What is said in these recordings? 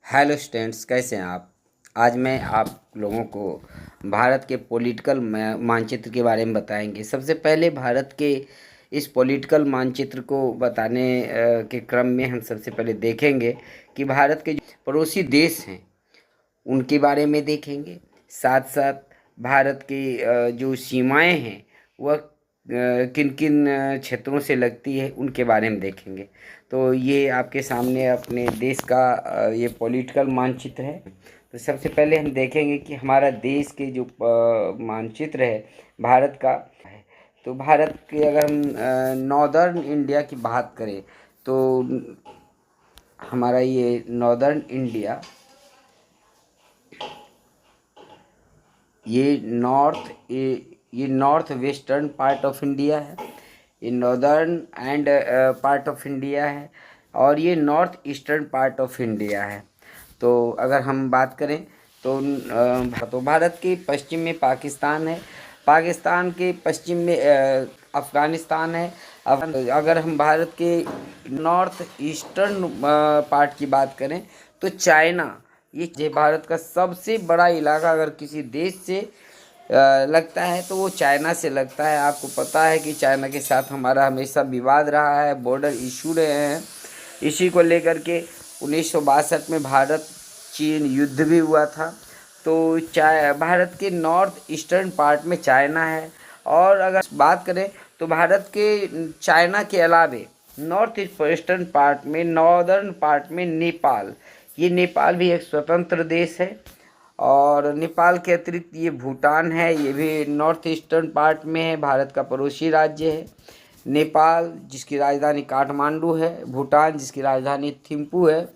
Hello students, कैसे हैं आप। आज मैं आप लोगों को भारत के पॉलिटिकल मानचित्र के बारे में बताएंगे। सबसे पहले भारत के इस पॉलिटिकल मानचित्र को बताने के क्रम में हम सबसे पहले देखेंगे कि भारत के जो पड़ोसी देश हैं उनके बारे में देखेंगे। साथ साथ भारत की जो सीमाएं हैं वह किन किन क्षेत्रों से लगती है उनके बारे में देखेंगे। तो ये आपके सामने अपने देश का ये पॉलिटिकल मानचित्र है। तो सबसे पहले हम देखेंगे कि हमारा देश के जो मानचित्र है भारत का है। तो भारत के अगर हम नॉर्दर्न इंडिया की बात करें तो हमारा ये नॉर्दर्न इंडिया, ये north western part of India है, ये northern and part of India है, और ये north eastern part of India है। तो अगर हम बात करें तो भारत के पश्चिम में पाकिस्तान है, पाकिस्तान के पश्चिम में अफ़गानिस्तान है। अब अगर हम भारत के नॉर्थ ईस्टर्न पार्ट की बात करें तो चाइना, ये भारत का सबसे बड़ा इलाका अगर किसी देश से लगता है तो वो चाइना से लगता है। आपको पता है कि चाइना के साथ हमारा हमेशा विवाद रहा है, बॉर्डर इशू रहे हैं। इसी को लेकर के 1962 में भारत चीन युद्ध भी हुआ था। तो भारत के नॉर्थ ईस्टर्न पार्ट में चाइना है। और अगर बात करें तो भारत के चाइना के अलावे नॉर्थ ईस्टर्न पार्ट में, नॉर्दर्न पार्ट में नेपाल, ये नेपाल भी एक स्वतंत्र देश है। और नेपाल के अतिरिक्त ये भूटान है, ये भी नॉर्थ ईस्टर्न पार्ट में है, भारत का पड़ोसी राज्य है। नेपाल जिसकी राजधानी काठमांडू है, भूटान जिसकी राजधानी थिम्पू है।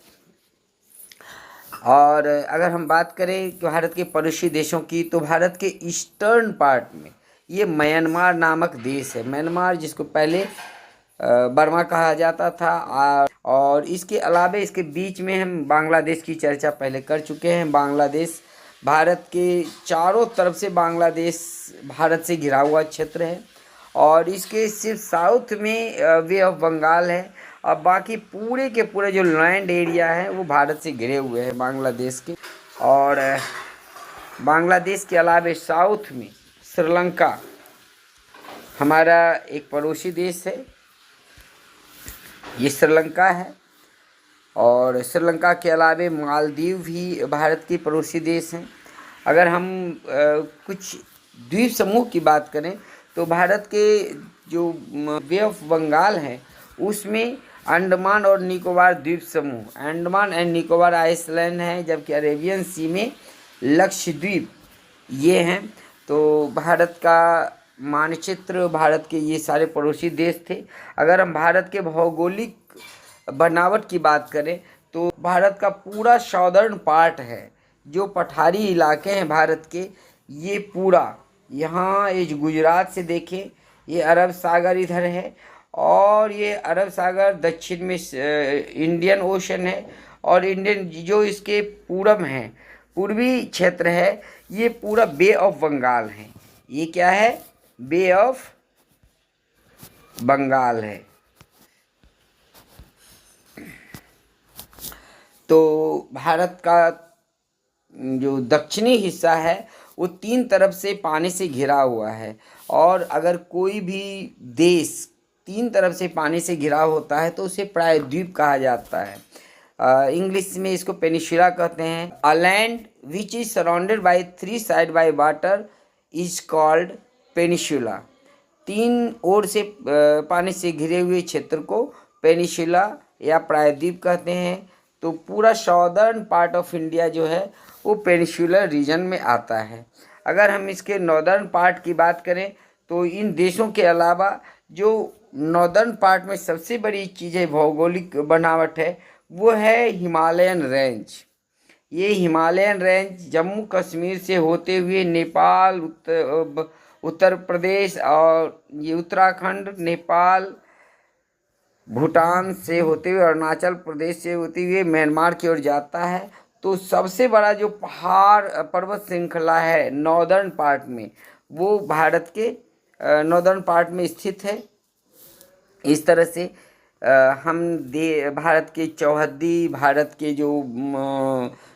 और अगर हम बात करें कि भारत के पड़ोसी देशों की तो भारत के ईस्टर्न पार्ट में ये म्यांमार नामक देश है। म्यांमार जिसको पहले बर्मा कहा जाता था। और इसके अलावे इसके बीच में हम बांग्लादेश की चर्चा पहले कर चुके हैं। बांग्लादेश भारत के चारों तरफ से, बांग्लादेश भारत से घिरा हुआ क्षेत्र है। और इसके सिर्फ साउथ में वे ऑफ बंगाल है, और बाकी पूरे के पूरे जो लैंड एरिया है वो भारत से घिरे हुए हैं बांग्लादेश के। और बांग्लादेश के अलावे साउथ में श्रीलंका हमारा एक पड़ोसी देश है, ये श्रीलंका है। और श्रीलंका के अलावे मालदीव भी भारत के पड़ोसी देश हैं। अगर हम कुछ द्वीप समूह की बात करें तो भारत के जो बे ऑफ बंगाल है उसमें अंडमान और निकोबार द्वीप समूह, अंडमान एंड निकोबार आइसलैंड है, जबकि अरेबियन सी में लक्षद्वीप ये हैं। तो भारत का मानचित्र, भारत के ये सारे पड़ोसी देश थे। अगर हम भारत के भौगोलिक बनावट की बात करें तो भारत का पूरा सॉदर्न पार्ट है, जो पठारी इलाके हैं भारत के, ये पूरा यहाँ ये गुजरात से देखें, ये अरब सागर इधर है, और ये अरब सागर दक्षिण में इंडियन ओशन है, और इंडियन जो इसके पूरब है, पूर्वी क्षेत्र है, ये पूरा बे ऑफ बंगाल है। ये क्या है? बे ऑफ बंगाल है। तो भारत का जो दक्षिणी हिस्सा है वो तीन तरफ से पानी से घिरा हुआ है। और अगर कोई भी देश तीन तरफ से पानी से घिरा होता है तो उसे प्रायद्वीप कहा जाता है। इंग्लिश में इसको पेनिनसुला कहते हैं। A land which is surrounded by three side by water is called peninsula. तीन ओर से पानी से घिरे हुए क्षेत्र को पेनिनसुला या प्रायद्वीप कहते हैं। तो पूरा सॉदर्न पार्ट ऑफ इंडिया जो है वो पेनिनसुलर रीजन में आता है। अगर हम इसके नॉर्दर्न पार्ट की बात करें तो इन देशों के अलावा जो नॉर्दर्न पार्ट में सबसे बड़ी चीज़ भौगोलिक बनावट है वो है हिमालयन रेंज। ये हिमालयन रेंज जम्मू कश्मीर से होते हुए नेपाल, उत्तर प्रदेश, और ये उत्तराखंड, नेपाल, भूटान से होते हुए, अरुणाचल प्रदेश से होते हुए म्यांमार की ओर जाता है। तो सबसे बड़ा जो पहाड़ पर्वत श्रृंखला है नॉर्दर्न पार्ट में, वो भारत के नॉर्दर्न पार्ट में स्थित है। इस तरह से हम भारत के चौहद्दी, भारत के जो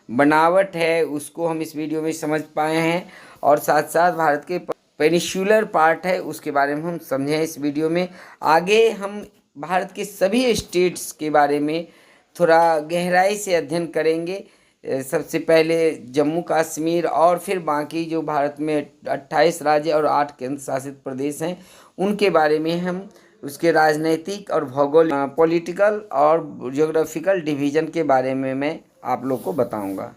बनावट है उसको हम इस वीडियो में समझ पाए हैं, और साथ साथ भारत के पेनिनसुलर पार्ट है उसके बारे में हम समझे हैं इस वीडियो में। आगे हम भारत के सभी स्टेट्स के बारे में थोड़ा गहराई से अध्ययन करेंगे। सबसे पहले जम्मू कश्मीर और फिर बाकी जो भारत में 28 राज्य और 8 केंद्र शासित प्रदेश हैं उनके बारे में हम उसके राजनीतिक और भौगोलिक, पॉलिटिकल और ज्योग्राफिकल डिवीज़न के बारे में मैं आप लोग को बताऊंगा।